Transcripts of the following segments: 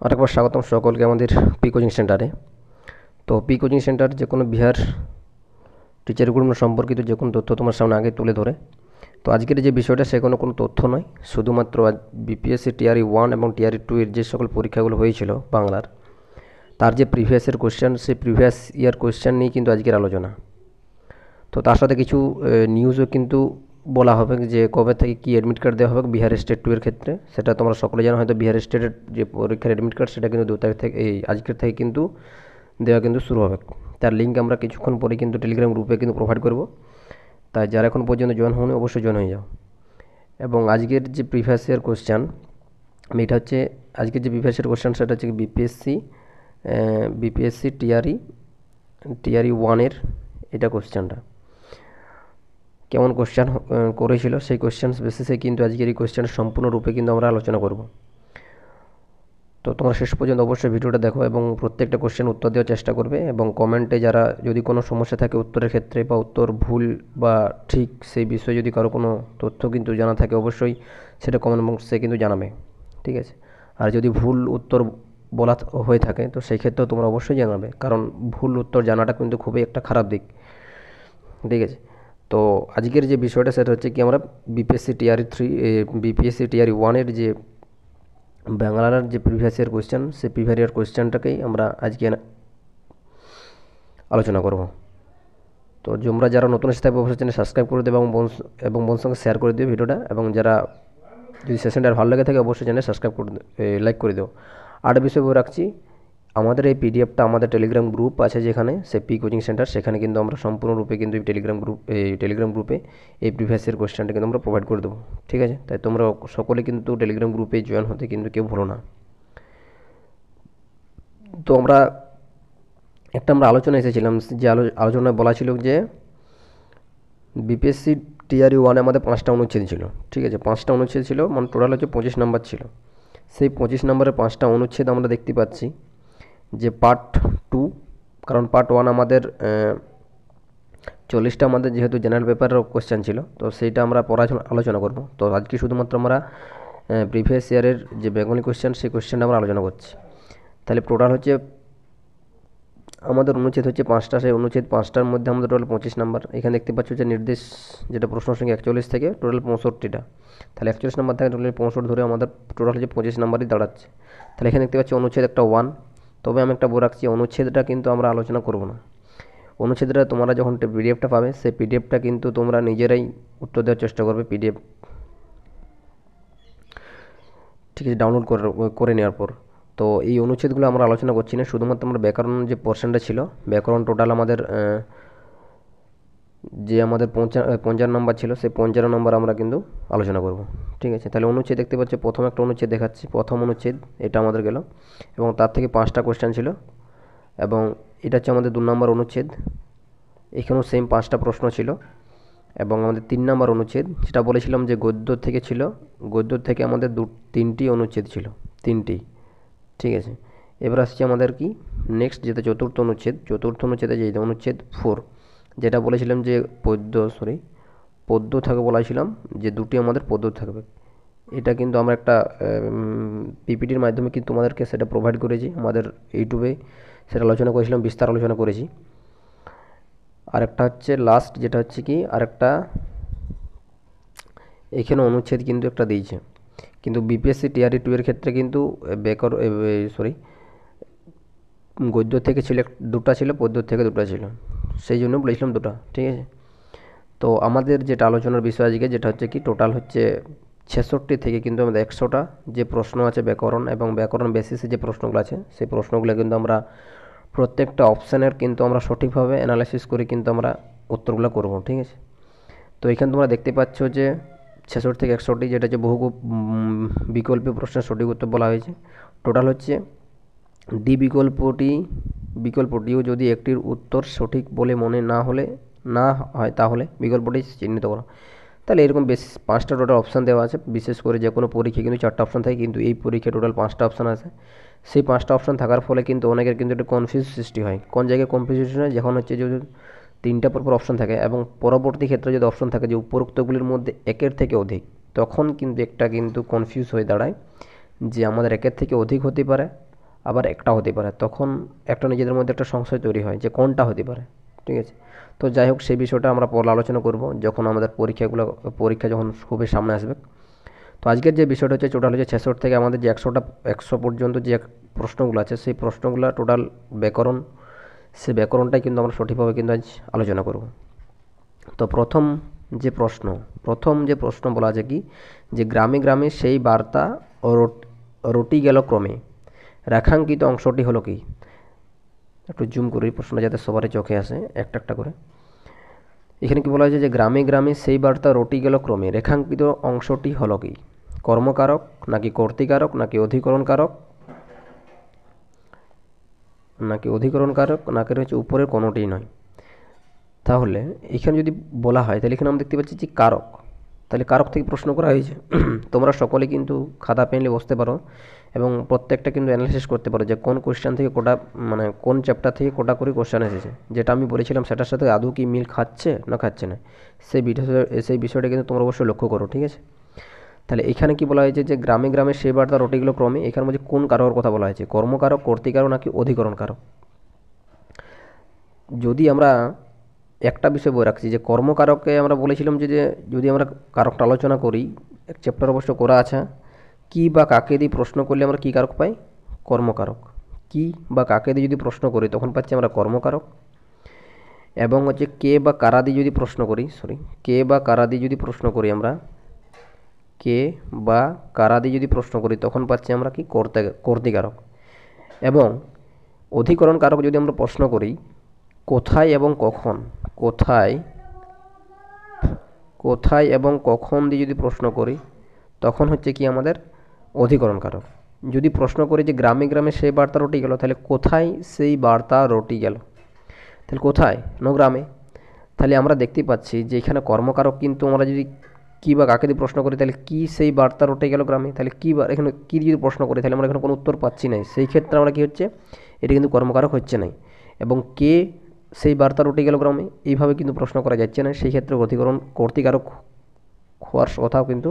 আরেকবার স্বাগতম সকলকে আমাদের পি কোচিং সেন্টারে। তো পি কোচিং সেন্টার যে কোনো বিহার টিচার রিক্রুটমেন্ট সম্পর্কিত যে কোনো তথ্য তোমার সামনে আগে তুলে ধরে। তো আজকের যে বিষয়টা সে কোনো তথ্য নয়, শুধুমাত্র বিপিএসসি টিআরই 1 এবং টিআরই 2 এর যে সকল পরীক্ষাগুলো হয়েছিল বাংলার, তার যে প্রিভিয়াস ইয়ার কোয়েশ্চেন, সেই প্রিভিয়াস ইয়ার কোয়েশ্চেন নিয়ে কিন্তু আজকের আলোচনা। তো তার সাথে কিছু নিউজও কিন্তু বলা হবে যে কবে থেকে কী অ্যাডমিট কার্ড দেওয়া হবে বিহার স্টেট 2 এর ক্ষেত্রে। সেটা তোমরা সকলে জানো হয়তো, বিহার স্টেটের যে পরীক্ষার অ্যাডমিট কার্ড সেটা কিন্তু 2 তারিখ থেকে, এই আজকের থেকে কিন্তু দেওয়া কিন্তু শুরু হবে। তার লিঙ্ক আমরা কিছুক্ষণ পরে কিন্তু টেলিগ্রাম গ্রুপে কিন্তু প্রোভাইড করব। তাই যারা এখন পর্যন্ত জয়েন হয়নি অবশ্যই জয়েন হয়ে যাও। এবং আজকের যে প্রিভিয়াস ইয়ার কোশ্চেন, এটা হচ্ছে আজকের যে প্রিভিয়াস ইয়ার কোশ্চেন, সেটা হচ্ছে বিপিএসসি টিআরই 1-এর এটা কোশ্চেনটা কেমন কোশ্চেন করেছিল, সেই কোশ্চেন বেসিসে কিন্তু আজকের এই কোশ্চেনের সম্পূর্ণরূপে কিন্তু আমরা আলোচনা করব। তো তোমরা শেষ পর্যন্ত অবশ্যই ভিডিওটা দেখো এবং প্রত্যেকটা কোশ্চেন উত্তর দেওয়ার চেষ্টা করবে। এবং কমেন্টে যারা যদি কোনো সমস্যা থাকে উত্তরের ক্ষেত্রে, বা উত্তর ভুল বা ঠিক সেই বিষয়ে যদি কারো কোনো তথ্য কিন্তু জানা থাকে, অবশ্যই সেটা কমেন্ট বক্সে কিন্তু জানাবে, ঠিক আছে। আর যদি ভুল উত্তর বলা হয়ে থাকে তো সেই ক্ষেত্রেও তোমরা অবশ্যই জানাবে, কারণ ভুল উত্তর জানাটা কিন্তু খুবই একটা খারাপ দিক, ঠিক আছে। তো আজকের যে বিষয়টা সেটা হচ্ছে কি, আমরা বিপিএসসি টিআরই 1-এর যে বাংলার যে প্রিভিয়াস ইয়ার কোয়েশ্চেন, সেই প্রিভিয়াস ইয়ার কোয়েশ্চেনটাকেই আমরা আজকে আলোচনা করব। তো তোমরা যারা নতুন এসে থাকবে অবশ্যই চ্যানেল সাবস্ক্রাইব করে দেবে এবং বোন সঙ্গে শেয়ার করে দিও ভিডিওটা। এবং যারা যদি সেশনটা ভালো লেগে থাকে অবশ্যই চ্যানেল সাবস্ক্রাইব করে লাইক করে দিও। আর বিষয় বলে রাখছি, আমাদের এই পিডিএফটা আমাদের টেলিগ্রাম গ্রুপ আছে যেখানে, সে পি কোচিং সেন্টার, সেখানে কিন্তু আমরা সম্পূর্ণরূপে কিন্তু টেলিগ্রাম গ্রুপে এই প্রিভিয়াস ইয়ার কোয়েশ্চেনটা কিন্তু আমরা প্রোভাইড করে দেবো, ঠিক আছে। তাই তোমরা সকলে কিন্তু টেলিগ্রাম গ্রুপে জয়েন হতে কিন্তু কেউ ভুলো না। তো আমরা আলোচনা এসেছিলাম, যে আলোচনায় বলা ছিল যে বিপিএসসি টিআরই 1-এ আমাদের 5টা অনুচ্ছেদ ছিল, ঠিক আছে। 5টা অনুচ্ছেদ ছিল, মানে টোটাল হচ্ছে 25 নাম্বার ছিল। সেই 25 নম্বরের 5টা অনুচ্ছেদ আমরা দেখতে পাচ্ছি যে পার্ট 2, কারণ পার্ট 1 আমাদের 40টা আমাদের যেহেতু জেনারেল পেপারের কোয়েশ্চেন ছিল, তো সেইটা আমরা আলোচনা করব। তো আজকে শুধুমাত্র আমরা প্রিভিয়াস ইয়ারের যে বেঙ্গলি কোয়েশ্চেন, সেই কোয়েশ্চেনটা আমরা আলোচনা করছি। তাহলে টোটাল হচ্ছে আমাদের অনুচ্ছেদ হচ্ছে 5টা, সেই অনুচ্ছেদ 5টার মধ্যে আমাদের টোটাল 25 নাম্বার। এখানে দেখতে পাচ্ছ যে নির্দেশ, যেটা প্রশ্ন সংখ্যা 41 থেকে টোটাল 65টা। তাহলে 41 নাম্বার থেকে টোটাল 65 ধরে আমাদের টোটাল হচ্ছে 25 নাম্বারই দাঁড়াচ্ছে। তাহলে এখানে দেখতে পাচ্ছি অনুচ্ছেদ একটা 1। তবে আমি একটা বলে রাখছি, অনুচ্ছেদটা কিন্তু আমরা আলোচনা করব না। অনুচ্ছেদটা তোমরা যখন পিডিএফটা পাবে, সেই পিডিএফটা কিন্তু তোমরা নিজেরাই উত্তর দেওয়ার চেষ্টা করবে পিডিএফ, ঠিক আছে, ডাউনলোড করে নেওয়ার পর। তো এই অনুচ্ছেদগুলো আমরা আলোচনা করছি না, শুধুমাত্র আমরা ব্যাকরণ যে পোর্শনটা ছিল, ব্যাকরণ টোটাল আমাদের যে আমাদের 55 নম্বর ছিল, সেই 55 নম্বর আমরা কিন্তু আলোচনা করব, ঠিক আছে। তাহলে অনুচ্ছেদ দেখতে পাচ্ছি, প্রথম একটা অনুচ্ছেদ দেখাচ্ছি, প্রথম অনুচ্ছেদ এটা আমাদের গেল, এবং তার থেকে 5টা কোয়েশ্চেন ছিল। এবং এটা হচ্ছে আমাদের 2 নম্বর অনুচ্ছেদ, এখানেও সেম 5টা প্রশ্ন ছিল। এবং আমাদের 3 নম্বর অনুচ্ছেদ, যেটা বলেছিলাম যে গদ্য থেকে ছিল, গদ্য থেকে আমাদের 3টি অনুচ্ছেদ ছিল, 3টি, ঠিক আছে। এবার আসছে আমাদের কি নেক্সট, যেটা চতুর্থ অনুচ্ছেদে যে অনুচ্ছেদ 4, যেটা বলেছিলাম যে পদ্য থাকে, বলেছিলাম যে 2টি আমাদের পদ্য থাকবে। এটা কিন্তু আমরা একটা পিপিটির মাধ্যমে কিন্তু তোমাদেরকে সেটা প্রোভাইড করেছি, আমাদের ইউটিউবে সেটা আলোচনা করেছিলাম, বিস্তার আলোচনা করেছি। আরেকটা হচ্ছে লাস্ট, যেটা হচ্ছে কি আরেকটা এখানে অনুচ্ছেদ কিন্তু একটা দিয়েছে, কিন্তু বিপিএসসি টিআরই 2 এর ক্ষেত্রে কিন্তু গদ্য থেকে ছিল 2টা ছিল, পদ্য থেকে 2টা ছিল, সেই জন্য বলেছিলাম 2টা, ঠিক আছে। তো আমাদের যেটা আলোচনার বিষয় আজকে, যেটা হচ্ছে কি টোটাল হচ্ছে 66 থেকে কিন্তু আমাদের 100টা যে প্রশ্ন আছে ব্যাকরণ এবং ব্যাকরণ বেসিসে যে প্রশ্নগুলো আছে, সেই প্রশ্নগুলো কিন্তু আমরা প্রত্যেকটা অপশানের কিন্তু আমরা সঠিকভাবে অ্যানালাইসিস করে কিন্তু আমরা উত্তরগুলো করব, ঠিক আছে। তো এখানে তোমরা দেখতে পাচ্ছ যে 66 থেকে 100টি, যেটা হচ্ছে বহু বিকল্পীয় প্রশ্নের সঠিক উত্তর বলা হয়েছে। টোটাল হচ্ছে ডি বিকল্পটিও যদি একটির উত্তর সঠিক বলে মনে না হয় তাহলে বিকল্পটি চিহ্নিত করো। তাহলে এরকম বেশ 5টা টোটাল অপশান দেওয়া আছে। বিশেষ করে যে কোনো পরীক্ষায় কিন্তু 4টা অপশান থাকে, কিন্তু এই পরীক্ষায় টোটাল 5টা অপশান আছে। সেই 5টা অপশান থাকার ফলে কিন্তু অনেকের কিন্তু একটা কনফিউজ সৃষ্টি হয়। কোন জায়গায় কনফিউশন হয়, যখন হচ্ছে যদি 3টা পরপর অপশান থাকে এবং পরবর্তী ক্ষেত্রে যদি অপশান থাকে যে উপরোক্তগুলির মধ্যে একের থেকে অধিক, তখন কিন্তু একটা কিন্তু কনফিউজ হয়ে দাঁড়ায় যে আমাদের একের থেকে অধিক হতে পারে, আবার একটা হতে পারে, তখন একটা নিজেদের মধ্যে একটা সংশয় তৈরি হয় যে কোনটা হতে পারে। ঠিক আছে, তো যাই হোক সেই বিষয়টা আমরা পরে আলোচনা করব যখন আমাদের পরীক্ষা যখন খুবই সামনে আসবে। তো আজকের যে বিষয়টা হচ্ছে টোটাল হচ্ছে 66 থেকে আমাদের যে 100 পর্যন্ত যে প্রশ্নগুলো আছে সেই প্রশ্নগুলো টোটাল ব্যাকরণ, সেই ব্যাকরণটাই কিন্তু আমরা সঠিকভাবে কিন্তু আজ আলোচনা করব। তো প্রথম যে প্রশ্ন বলা আছে কি, যে গ্রামে গ্রামে সেই বার্তা রটি গেল ক্রমে, রেখাঙ্কিত অংশটি হলো কি। একটু জুম করি প্রশ্নটা যাতে সবারই চোখে আসে একটা একটা করে। এখানে কি বলা হয়েছে যে গ্রামে গ্রামে সেই বার্তা রটি গেল ক্রমে, রেখাঙ্কিত অংশটি হলো কি। কর্মকারক নাকি কর্তৃকারক নাকি অধিকরণকারক নাকি হচ্ছে উপরের কোনোটিই নয়। তাহলে এখানে যদি বলা হয় তাহলে এখানে আমরা দেখতে পাচ্ছি যে কারক, তাহলে কারক থেকে প্রশ্ন করা হয়েছে। তোমরা সকলে কিন্তু খাতা পেন নিয়ে বসতে পারো এবং প্রত্যেকটা কিন্তু অ্যানালিসিস করতে পারো যে কোন কোয়েশ্চেন থেকে কোটা, মানে কোন চ্যাপ্টার থেকে কোটা করে কোয়েশ্চেন এসেছে, যেটা আমি বলেছিলাম সেটার সাথে আদৌ কি মিল খাচ্ছে না খাচ্ছে না, সেই বিষয়টা কিন্তু তোমরা অবশ্যই লক্ষ্য করো। ঠিক আছে, তাহলে এখানে কি বলা হয়েছে যে গ্রামে গ্রামে সেই বার্তা রটিগুলো ক্রমে, এখানে মধ্যে কোন কারকের কথা বলা হয়েছে, কর্মকারক কর্তৃকারক নাকি অধিকরণ কারক। যদি আমরা একটা বিষয় বলে রাখছি যে কর্মকারকে আমরা বলেছিলাম যে যদি আমরা কারকটা আলোচনা করি, এক চ্যাপ্টার অবশ্য করা আছে, কি বা কাকে দিয়ে প্রশ্ন করলে আমরা কি কারক পাই, কর্মকারক। কি বা কাকে দিয়ে যদি প্রশ্ন করি তখন পাচ্ছি আমরা কর্মকারক। এবং হচ্ছে কে বা কারা দিয়ে যদি প্রশ্ন করি, আমরা কে বা কারা দিয়ে যদি প্রশ্ন করি তখন পাচ্ছি আমরা কি কর্তৃকারক। এবং অধিকরণ কারক যদি আমরা প্রশ্ন করি কোথায় এবং কখন, কোথায় এবং কখন দিয়ে যদি প্রশ্ন করি তখন হচ্ছে কি আমাদের অধিকরণ কারক। যদি প্রশ্ন করি যে গ্রামে গ্রামে সেই বার্তা রটি গেল, তাহলে কোথায় সেই বার্তা রটি গেল, তাহলে কোথায় নো গ্রামে। তাহলে আমরা দেখতে পাচ্ছি যে এখানে কর্মকারক, কিন্তু আমরা যদি কী বা কাকে দিয়ে প্রশ্ন করি তাহলে কি সেই বার্তা রটে গেল গ্রামে, তাহলে কী বা এখানে কী যদি প্রশ্ন করি তাহলে আমরা এখানে কোনো উত্তর পাচ্ছি না, সেই ক্ষেত্রে আমরা কী হচ্ছে, এটা কিন্তু কর্মকারক হচ্ছে না। এবং কে সেই বার্তা রটে গেল গ্রামে, এইভাবে কিন্তু প্রশ্ন করা যাচ্ছে না, সেই ক্ষেত্রে কর্তৃকারক হওয়ার কথাও কিন্তু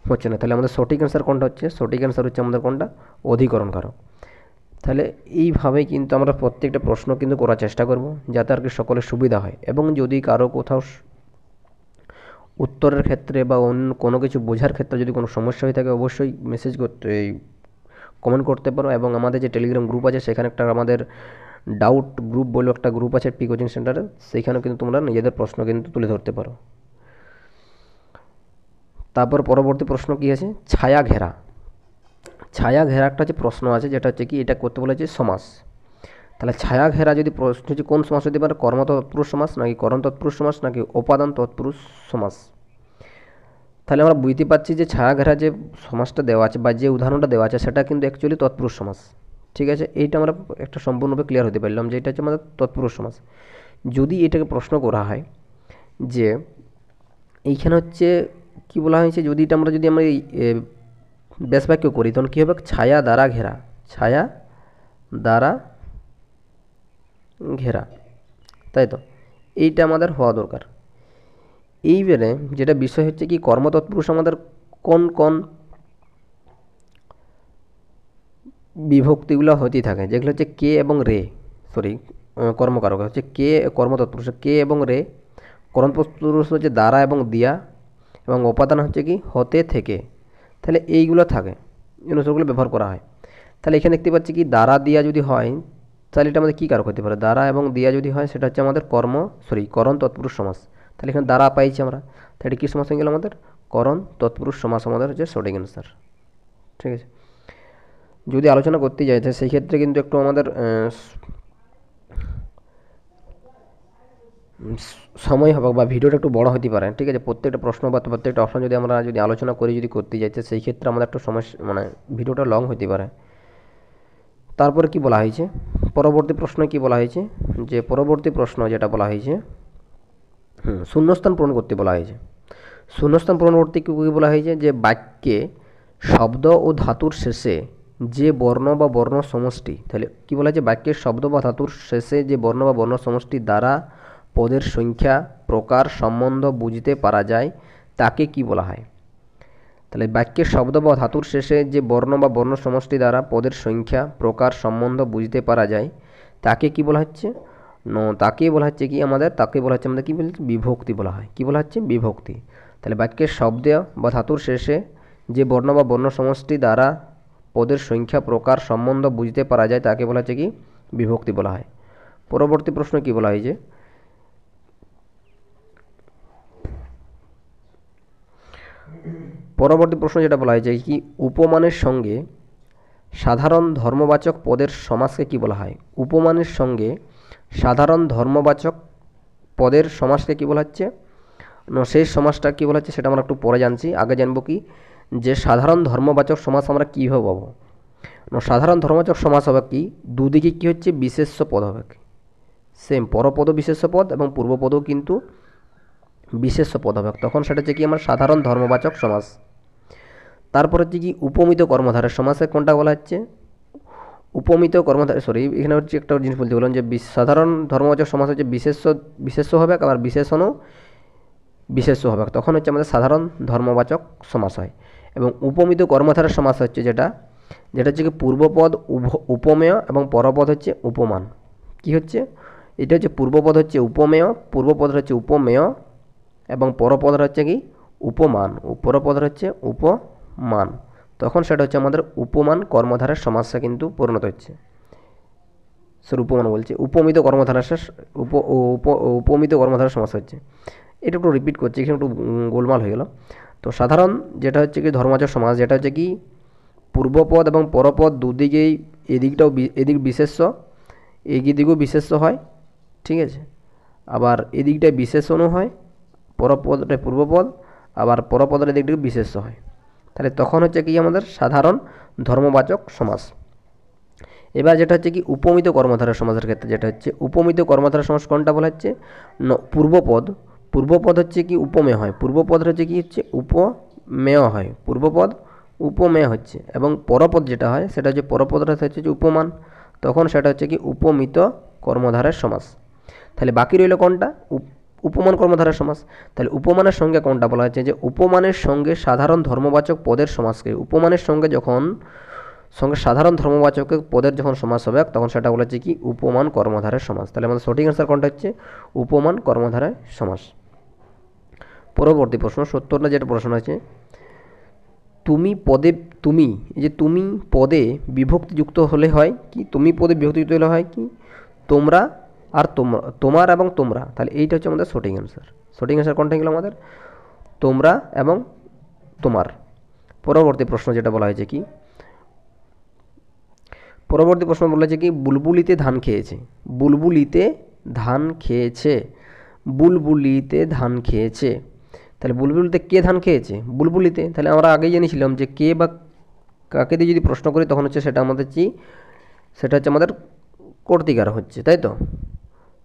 হচ্ছে না। তাহলে আমাদের সঠিক অ্যান্সার কোনটা হচ্ছে, সঠিক অ্যান্সার হচ্ছে আমাদের কোনটা, অধিকরণ কারক। তাহলে এইভাবেই কিন্তু আমরা প্রত্যেকটা প্রশ্ন কিন্তু করার চেষ্টা করব যাতে আর কি সকলের সুবিধা হয়। এবং যদি কারো কোথাও উত্তরের ক্ষেত্রে বা অন্য কোনো কিছু বোঝার ক্ষেত্রে যদি কোনো সমস্যা হয়ে থাকে অবশ্যই মেসেজ করতে, কমেন্ট করতে পারো। এবং আমাদের যে টেলিগ্রাম গ্রুপ আছে সেখানে একটা আমাদের ডাউট গ্রুপ বলে একটা গ্রুপ আছে পি কোচিং সেন্টারে, সেইখানেও কিন্তু তোমরা নিজেদের প্রশ্ন কিন্তু তুলে ধরতে পারো। তারপর পরবর্তী প্রশ্ন কী আছে, ছায়া ঘেরা একটা হচ্ছে প্রশ্ন আছে, যেটা হচ্ছে কি এটা করতে বলেছে সমাস। তাহলে ছায়া ঘেরা যদি প্রশ্ন হচ্ছে কোন সমাস হতে পারে, কর্ম তৎপুরুষ সমাস নাকি করণ তৎপুরুষ সমাস নাকি উপাদান তৎপুরুষ সমাস। তাহলে আমরা বুঝতে পারছি যে ছায়া ঘেরা যে সমাসটা দেওয়া আছে বা যে উদাহরণটা দেওয়া আছে সেটা কিন্তু অ্যাকচুয়ালি তৎপুরুষ সমাস। ঠিক আছে, এইটা আমরা একটা সম্পূর্ণভাবে ক্লিয়ার হতে পারলাম যে এটা হচ্ছে আমাদের তৎপুরুষ সমাস। যদি এটাকে প্রশ্ন করা হয় যে এইখানে হচ্ছে কি বলা হয়েছে, যদি আমরা এই ব্যাস বাক্য করি তখন কী হবে, ছায়া দ্বারা ঘেরা, তাই তো, এইটা আমাদের হওয়া দরকার। এইবারে যেটা বিষয় হচ্ছে কি কর্মতৎপুরুষ আমাদের কোন কোন বিভক্তিগুলো হতেই থাকে, যেগুলো হচ্ছে কে এবং রে, কর্মকারক হচ্ছে কে, কর্মতৎপুরুষ কে এবং রে, কর্মতৎপুরুষ হচ্ছে দ্বারা এবং দিয়া, এবং উপাদান হচ্ছে কি হতে থেকে। তাহলে এইগুলো থাকে, অনুসারগুলো ব্যবহার করা হয়। তাহলে এখানে দেখতে পাচ্ছি কি দ্বারা দিয়া যদি হয় তাহলে এটা আমাদের কী কারক হতে পারে, দ্বারা এবং দিয়া যদি হয় সেটা হচ্ছে আমাদের করণ তৎপুরুষ সমাস। তাহলে এখানে দ্বারা পাইছি আমরা, তাহলে কী সমাস হয়ে গেল আমাদের, করণ তৎপুরুষ সমাস আমাদের হচ্ছে সঠিক অ্যান্সার। ঠিক আছে, যদি আলোচনা করতে যাই তাহলে সেই ক্ষেত্রে কিন্তু একটু আমাদের সময় হবে বা ভিডিওটা একটু বড় হতে পারে। ঠিক আছে, প্রত্যেকটা প্রশ্ন বা প্রত্যেকটা অপশন যদি আমরা আলোচনা করি যদি করতে যাই সেই ক্ষেত্রে আমাদের একটু সমস্যা, মানে ভিডিওটা লং হতে পারে। তারপরে কি বলা হয়েছে, পরবর্তী প্রশ্ন কি বলা হয়েছে, যে পরবর্তী প্রশ্ন যেটা বলা হয়েছে শূন্যস্থান পূরণ করতে বলা হয়েছে। শূন্যস্থান পূরণ করতে কী বলা হয়েছে, যে বাক্যে শব্দ ও ধাতুর শেষে যে বর্ণ বা বর্ণ সমষ্টি, তাহলে কী বলা হয়েছে, বাক্যের শব্দ বা ধাতুর শেষে যে বর্ণ বা বর্ণ সমষ্টি দ্বারা পদের সংখ্যা প্রকার সম্বন্ধ বুঝতে পারা যায় তাকে কি বলা হয়। তাহলে বাক্যের শব্দ বা ধাতুর শেষে যে বর্ণ বা বর্ণ সমষ্টি দ্বারা পদের সংখ্যা প্রকার সম্বন্ধ বুঝতে পারা যায় তাকে কি বলা হচ্ছে? তাকে বলা হচ্ছে কি আমাদের কি বলছে? বিভক্তি বলা হয়। কি বলা হচ্ছে? বিভক্তি। তাহলে বাক্যের শব্দ বা ধাতুর শেষে যে বর্ণ বা বর্ণ সমষ্টি দ্বারা পদের সংখ্যা প্রকার সম্বন্ধ বুঝতে পারা যায় তাকে বলা হচ্ছে কি? বিভক্তি বলা হয়। পরবর্তী প্রশ্ন কি বলা হয়েছে? পরবর্তী প্রশ্ন যেটা বলা হয়েছে কি, উপমানের সঙ্গে সাধারণ ধর্মবাচক পদের সমাসকে কি বলা হয়? উপমানের সঙ্গে সাধারণ ধর্মবাচক পদের সমাসকে কি বলা হচ্ছে? সেই সমাসটা কি বলা হচ্ছে সেটা আমরা একটু পরে জানছি। আগে জানবো কি, যে সাধারণ ধর্মবাচক সমাস আমরা কীভাবে পাবো। সাধারণ ধর্মবাচক সমাস হবে কি, দুদিকে কি হচ্ছে? বিশেষ্য পদ হবে। সেম পরপদ বিশেষ্য পদ এবং পূর্বপদও কিন্তু বিশেষ্য পদ হবে, তখন সেটা হচ্ছে কি আমার সাধারণ ধর্মবাচক সমাস। তারপর হচ্ছে কি উপমিত কর্মধারের সমাসে কোনটা বলা হচ্ছে? উপমিত কর্মধার এখানে হচ্ছে একটা জিনিস বলতে বললাম যে সাধারণ ধর্মবাচক সমাস হচ্ছে বিশেষ্য হবে, আবার বিশেষণও বিশেষ্য হবে, তখন হচ্ছে আমাদের সাধারণ ধর্মবাচক সমাস হয়। এবং উপমিত কর্মধারের সমাস হচ্ছে যেটা হচ্ছে কি পূর্বপদ উপমেয় এবং পরপদ হচ্ছে উপমান। কি হচ্ছে? এটা হচ্ছে পূর্বপদ হচ্ছে উপমেয়, পূর্বপদ হচ্ছে উপমেয় এবং পরপদ হচ্ছে কি? উপমান। পরপদ হচ্ছে উপমান, তখন সেটা হচ্ছে আমাদের উপমান কর্মধারের সমাসে কিন্তু পরিণত হচ্ছে। উপমান বলছে উপমিত কর্মধারার উপমিত কর্মধারার সমাস হচ্ছে। এটা একটু রিপিট করছি, এখানে একটু গোলমাল হয়ে গেল। তো সাধারণ যেটা হচ্ছে কি ধর্মবাচক সমাস, যেটা হচ্ছে কি পূর্বপদ এবং পরপদ দুদিকেই এদিক বিশেষ্য, দিকেও বিশেষ্য হয়, ঠিক আছে। আবার এদিকটায় বিশেষণও হয়, পরপদটায় পূর্বপদ, আবার পরপদের এদিকটাকে বিশেষ্য হয়। তাহলে তখন হচ্ছে কি আমাদের সাধারণ ধর্মবাচক সমাস। এবার যেটা হচ্ছে কি উপমিত কর্মধারয় সমাসের ক্ষেত্রে যেটা হচ্ছে উপমিত কর্মধারয় সমাস কোনটা বলা হচ্ছে? পূর্বপদ হচ্ছে কি উপমেয় হয়, পূর্বপদ হচ্ছে কি হচ্ছে উপমেয় হয়, পূর্বপদ উপমেয় হচ্ছে, এবং পরপদ যেটা হয় সেটা হচ্ছে পরপদটা হচ্ছে যে উপমান, তখন সেটা হচ্ছে কি উপমিত কর্মধারয় সমাস। তাহলে বাকি রইল কোনটা? উপমান কর্মধারয় সমাস। তাহলে উপমানের সঙ্গে কোনটা বলা হচ্ছে? যে উপমানের সঙ্গে সাধারণ ধর্মবাচক পদের সমাসকে, উপমানের সঙ্গে সাধারণ ধর্মবাচক পদের যখন সমাস হবে তখন সেটা বলেছে কি উপমান কর্মধারয় সমাস। তাহলে আমাদের সঠিক অ্যান্সার কোনটা হচ্ছে? উপমান কর্মধারয় সমাস। পরবর্তী প্রশ্ন ৭০ যেটা প্রশ্ন আছে, তুমি পদে বিভক্তিযুক্ত হলে হয় কি? তুমি পদে বিভক্তিযুক্ত হলে হয় কি? তোমরা আর তোমার এবং তোমরা। তাহলে এইটা হচ্ছে আমাদের সঠিক অ্যান্সার। সঠিক অ্যান্সার কোনটা গেল আমাদের? তোমরা এবং তোমার। পরবর্তী প্রশ্ন যেটা বলা হয়েছে কি, পরবর্তী প্রশ্ন বলেছে কি বুলবুলিতে ধান খেয়েছে। বুলবুলিতে ধান খেয়েছে, বুলবুলিতে ধান খেয়েছে। তাহলে বুলবুলিতে কে ধান খেয়েছে? বুলবুলিতে। তাহলে আমরা আগেই জেনেছিলাম যে কে বা কাকে দিয়ে যদি প্রশ্ন করি তখন হচ্ছে সেটা আমাদের সেটা হচ্ছে আমাদের কর্তৃকারক হচ্ছে, তাই তো।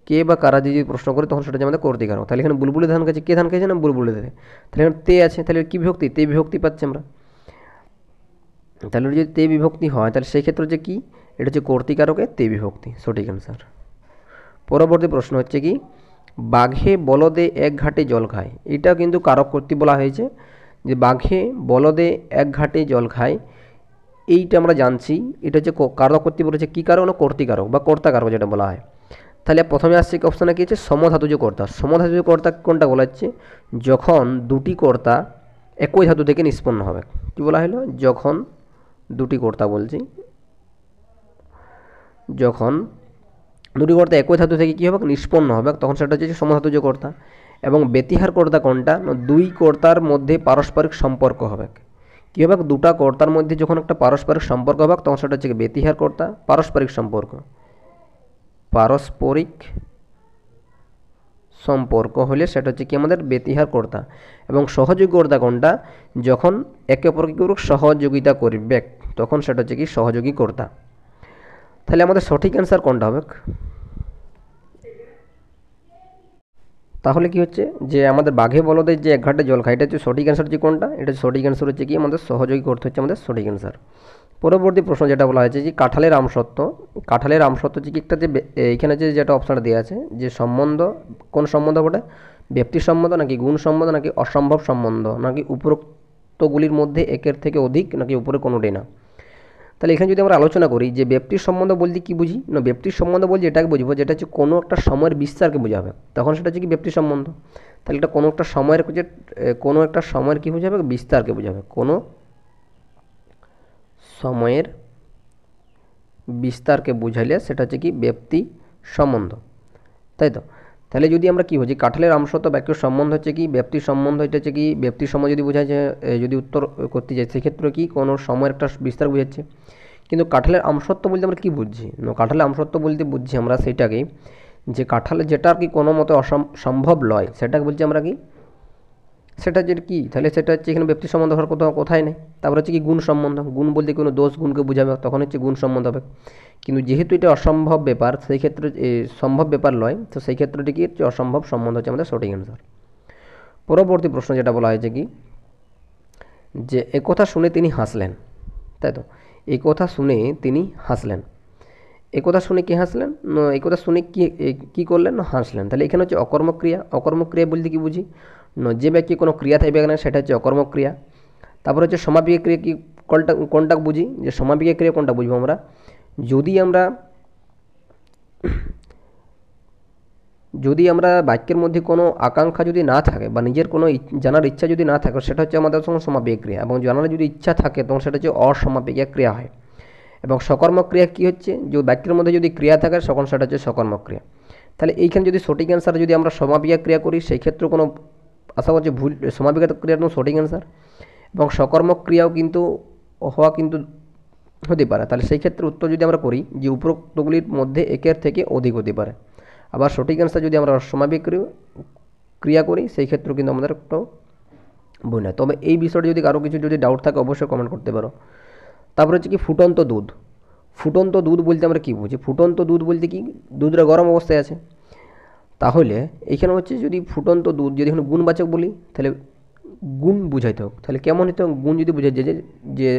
কে বা কারা দিয়ে যদি প্রশ্ন করি তখন সেটা হচ্ছে আমাদের কর্তৃকারক। তাহলে এখানে বুলবুলি ধান খেয়েছে, কে ধান খেয়েছে? না বুলবুলিতে। তাহলে এখানে তে আছে, তাহলে কী বিভক্তি? তে বিভক্তি পাচ্ছি আমরা। তাহলে যদি তে বিভক্তি হয় তাহলে সেই ক্ষেত্রে হচ্ছে কি এটা হচ্ছে কর্তৃকারকে তে বিভক্তি, সঠিক অ্যান্সার। পরবর্তী প্রশ্ন হচ্ছে কি বাঘে বলদে এক ঘাটে জল খায়। এটা কিন্তু কারক কর্তৃ বলা হয়েছে, যে বাঘে বলদে এক ঘাটে জল খায়, এইটা আমরা জানছি। এটা হচ্ছে কারক কর্তৃ বলেছে কী কারক? না কর্তৃকারক বা কর্তাকারক যেটা বলা হয়। তাহলে প্রথমে আসছে কি অপশানে কী হচ্ছে? সমধাতুজ কর্তা। সমধাতুজ কর্তা কোনটা বলা হচ্ছে? যখন দুটি কর্তা একই ধাতু থেকে নিষ্পন্ন হবে। কী বলা হলো? যখন দুটি কর্তা বলছি, যখন দুটি কর্তা একই ধাতু থেকে কী হবে? নিষ্পন্ন হবে, তখন সেটা হচ্ছে সমধাতুজ কর্তা। এবং ব্যতিহার কর্তা কোনটা? দুই কর্তার মধ্যে পারস্পরিক সম্পর্ক হবে। কী হবে? দুটা কর্তার মধ্যে যখন একটা পারস্পরিক সম্পর্ক হবে তখন সেটা হচ্ছে ব্যতিহার কর্তা। পারস্পরিক সম্পর্ক হলে সেটা হচ্ছে কি আমাদের ব্যতিহার কর্তা। এবং সহযোগী কর্তা কোনটা? যখন একে অপরকে সহযোগিতা করবে তখন সেটা হচ্ছে কি সহযোগী কর্তা। তাহলে আমাদের সঠিক অ্যান্সার কোনটা হবে? তাহলে কি হচ্ছে যে আমাদের বাঘে বলদে যে এক ঘাটে জল খায়, এটা হচ্ছে সঠিক অ্যান্সার হচ্ছে কোনটা? এটা সঠিক অ্যান্সার হচ্ছে কি আমাদের সহযোগী করতে হচ্ছে আমাদের সঠিক অ্যান্সার। পরবর্তী প্রশ্ন যেটা বলা হয়েছে যে কাঁঠালের আমসত্ত্ব। কাঁঠালের আমসত্ত্ব হচ্ছে কি একটা যে এইখানে যেটা অপশানটা দেওয়া আছে যে সম্বন্ধ, কোন সম্বন্ধ বটে? ব্যক্তি সম্বন্ধ নাকি গুণ সম্বন্ধ নাকি অসম্ভব সম্বন্ধ নাকি উপরোক্ত উক্তগুলির মধ্যে একের থেকে অধিক নাকি উপরে কোনোটাই না। তাহলে এখানে যদি আমরা আলোচনা করি যে ব্যক্তির সম্বন্ধ বলতে কি বুঝি না, ব্যক্তির সম্বন্ধ বলতে এটাকে বুঝবো যেটা হচ্ছে কোনো একটা সময়ের বিস্তারকে বোঝাবে, তখন সেটা হচ্ছে কি ব্যক্তির সম্বন্ধ। তাহলে এটা কোনো একটা সময়ের যে কোনো একটা সময়ের কী বোঝাবে, বিস্তারকে বোঝাবে, কোনো সময়ের বিস্তারকে বুঝাইলে সেটা হচ্ছে কি ব্যক্তি সম্বন্ধ, তাই তো। তাহলে যদি আমরা কী বুঝি কাঁঠালের আমসত্ব বাক্যের সম্বন্ধ হচ্ছে কি ব্যক্তির সম্বন্ধ, এটা হচ্ছে কি ব্যক্তির সম্বন্ধ যদি বোঝায় যে যদি উত্তর করতে যাই সেক্ষেত্রে কি কোনো সময়ের একটা বিস্তার বোঝাচ্ছে। কিন্তু কাঁঠালের আমসত্ব বলতে আমরা কী বুঝছি না, কাঁঠালের আমসত্ব বলতে বুঝছি আমরা সেটাকেই যে কাঁঠালের যেটা আর কি কোনো মতে সম্ভব নয় সেটাকে বলছি আমরা কি, সেটা যে কি, তাহলে সেটা হচ্ছে এখানে ব্যক্তি সম্বন্ধ হওয়ার কোথায় নেই। তারপরে হচ্ছে কি গুণ সম্বন্ধ, গুণ বলতে কোনো দোষ গুণকে বোঝাবে, তখন হচ্ছে গুণ সম্বন্ধ হবে। কিন্তু যেহেতু এটা অসম্ভব ব্যাপার সেই ক্ষেত্রে সম্ভব ব্যাপার নয়, তো সেই ক্ষেত্রটি কি হচ্ছে অসম্ভব সম্বন্ধ হচ্ছে আমাদের সঠিক অ্যান্সার। পরবর্তী প্রশ্ন যেটা বলা হয়েছে কি যে একথা শুনে তিনি হাসলেন, তাই তো। এই কথা শুনে তিনি হাসলেন, এই কথা শুনে কি হাসলেন না, এই কথা শুনে কি করলেন না হাসলেন। তাহলে এখানে হচ্ছে অকর্মক্রিয়া, অকর্মক্রিয়া বলতে কি বুঝি না, যে ব্যক্তি কোনো ক্রিয়া থাকবে না সেটা হচ্ছে অকর্মক্রিয়া। তারপর হচ্ছে সমাপিকা ক্রিয়া কি কোনটা বুঝি, যে সমাপিকা ক্রিয়া কোনটা বুঝবো আমরা, যদি আমরা বাক্যের মধ্যে কোনো আকাঙ্ক্ষা যদি না থাকে বা নিজের কোনো জানার ইচ্ছা যদি না থাকে সেটা হচ্ছে আমাদের সঙ্গে সমাপিকা ক্রিয়া, এবং জানার যদি ইচ্ছা থাকে তখন সেটা হচ্ছে অসমাপিকা ক্রিয়া হয়। এবং সকর্মক ক্রিয়া কী হচ্ছে, যে বাক্যের মধ্যে যদি ক্রিয়া থাকে তখন সেটা হচ্ছে সকর্মক ক্রিয়া। তাহলে এইখানে যদি সঠিক অ্যান্সার যদি আমরা সমাপিকা ক্রিয়া করি সেই ক্ষেত্রে কোনো আশা করছি ভুল, সমাপিকা ক্রিয়ার কোনো সঠিক অ্যান্সার, এবং সকর্মক ক্রিয়াও কিন্তু হওয়া কিন্তু হতে পারে। তাহলে সেই ক্ষেত্রে উত্তর যদি আমরা করি যে উপরোক্তগুলির মধ্যে একের থেকে অধিক হতে পারে। আবার সঠিক অ্যান্সার যদি আমরা সমাপিক ক্রিয়া করি সেই ক্ষেত্রেও কিন্তু আমাদের একটু বই না। তবে এই বিষয়টা যদি কারো কিছু যদি ডাউট থাকে অবশ্যই কমেন্ট করতে পারো। তারপরে হচ্ছে কি ফুটন্ত দুধ, ফুটন্ত দুধ বলতে আমরা কী বুঝি, ফুটন্ত দুধ বলতে কি দুধটা গরম অবস্থায় আছে। তাহলে এইখানে হচ্ছে যদি ফুটন্ত দুধ যদি এখানে গুণবাচক বলি তাহলে গুণ বুঝাইতে হোক, তাহলে কেমন হতো গুণ যদি বুঝাই যে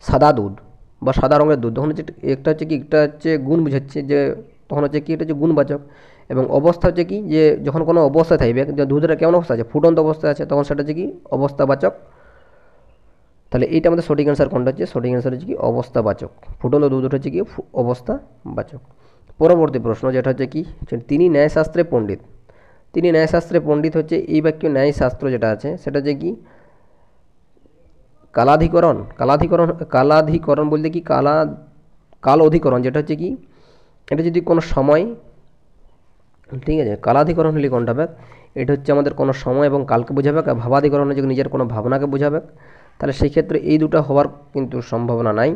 সাদা দুধ বা সাদা রঙের দুধ, তখন হচ্ছে একটা হচ্ছে কি একটা হচ্ছে গুণ বুঝাচ্ছে, যে তখন হচ্ছে কি এটা হচ্ছে গুণবাচক। এবং অবস্থা হচ্ছে কি যে যখন কোনো অবস্থা থাকবে যে দুধটা কেমন অবস্থা আছে, ফুটন্ত অবস্থায় আছে, তখন সেটা হচ্ছে কি অবস্থাবাচক। তাহলে এইটা আমাদের সঠিক অ্যান্সার কোনটা হচ্ছে, সঠিক অ্যান্সার হচ্ছে কি অবস্থাবাচক, ফুটন্ত দুধ হচ্ছে কি অবস্থাবাচক। পরবর্তী প্রশ্ন যেটা হচ্ছে কি তিনি ন্যায়শাস্ত্রে পণ্ডিত, তিনি ন্যায়শাস্ত্রে পণ্ডিত হচ্ছে এই বাক্য ন্যায়শাস্ত্র যেটা আছে সেটা যে কি কালাধিকরণ, কালাধিকরণ বলতে কি কাল অধিকরণ, যেটা হচ্ছে কি এটা যদি কোনো সময়, ঠিক আছে, কালাধিকরণ হলে কোনটা হবে, এটা হচ্ছে আমাদের কোনো সময় এবং কালকে বোঝাবে, আর ভাবাধিকরণ হচ্ছে নিজের কোনো ভাবনাকে বোঝাবে। তাহলে সেই ক্ষেত্রে এই দুটো হওয়ার কিন্তু সম্ভাবনা নাই।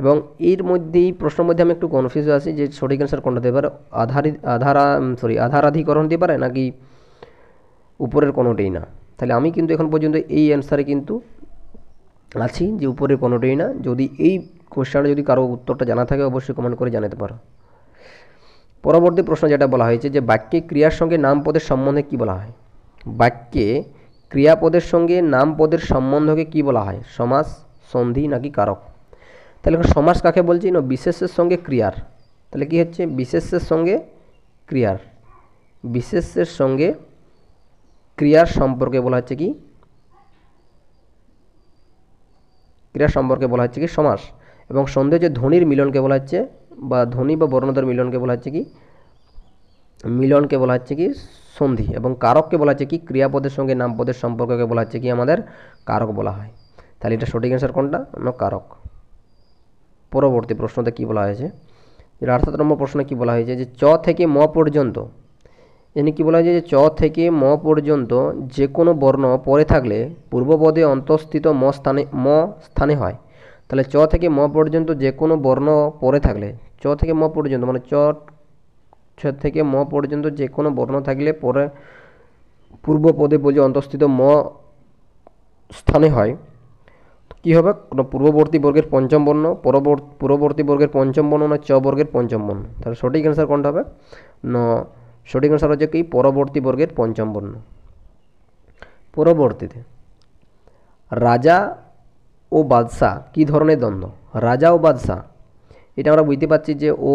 এবং এর মধ্যে এই প্রশ্নের মধ্যে আমি একটু কনফিউজ আছি যে সঠিক অ্যান্সার কোনটা হতে পারে, আধারাধিকরণ হতে পারে নাকি উপরের কোনোটাই না। তাহলে আমি কিন্তু এখন পর্যন্ত এই অ্যান্সারে কিন্তু আছি যে উপরের কোনোটাই না। যদি এই কোশ্চেনটা যদি কারো উত্তরটা জানা থাকে অবশ্যই কমেন্ট করে জানাতে পারো। পরবর্তী প্রশ্ন যেটা বলা হয়েছে যে বাক্যে ক্রিয়ার সঙ্গে নাম পদের সম্বন্ধে কী বলা হয়, বাক্যে ক্রিয়াপদের সঙ্গে নাম পদের সম্বন্ধকে কী বলা হয়, সমাস, সন্ধি নাকি কারক। তাহলে সমাস কাকে বলছি না, বিশেষের সঙ্গে ক্রিয়ার। তাহলে কি হচ্ছে বিশেষের সঙ্গে ক্রিয়ার, বিশেষের সঙ্গে ক্রিয়ার সম্পর্কে বলা হচ্ছে কি, ক্রিয়া সম্পর্কে বলা হচ্ছে কি সমাস। এবং সন্ধি হচ্ছে ধ্বনির মিলনকে বলা হচ্ছে, বা ধ্বনি বা বর্ণদের মিলনকে বলা হচ্ছে কি, মিলনকে বলা হচ্ছে কি সন্ধি। এবং কারককে বলা হচ্ছে কি ক্রিয়াপদের সঙ্গে নামপদের সম্পর্ককে বলা হচ্ছে কি আমাদের কারক বলা হয়। তাহলে এটা সঠিক অ্যান্সার কোনটা না কারক। পরবর্তী প্রশ্নতে কী বলা হয়েছে, 68 নম্বর প্রশ্নে কী বলা হয়েছে যে চ থেকে ম পর্যন্ত, এখানে কী বলা হয়েছে যে চ থেকে ম পর্যন্ত যে কোনো বর্ণ পরে থাকলে পূর্বপদে অন্তঃস্থিত ম স্থানে হয়। তাহলে চ থেকে ম পর্যন্ত যে কোনো বর্ণ পরে থাকলে, চ থেকে ম পর্যন্ত মানে ছ থেকে ম পর্যন্ত যে কোনো বর্ণ থাকলে পরে পূর্বপদে বলছে অন্তঃস্থিত ম স্থানে হয়, কী হবে কোনো পূর্ববর্তী বর্গের পঞ্চম বর্ণ, পূর্ববর্তী বর্গের পঞ্চম বর্ণ না চ বর্গের পঞ্চম বর্ণ। তাহলে সঠিক অ্যান্সার কোনটা হবে না, সঠিক অ্যান্সার হচ্ছে কি পরবর্তী বর্গের পঞ্চম বর্ণ। পরবর্তীতে রাজা ও বাদশাহ কী ধরনের দ্বন্দ্ব, রাজা ও বাদশাহ এটা আমরা বুঝতে পারছি যে ও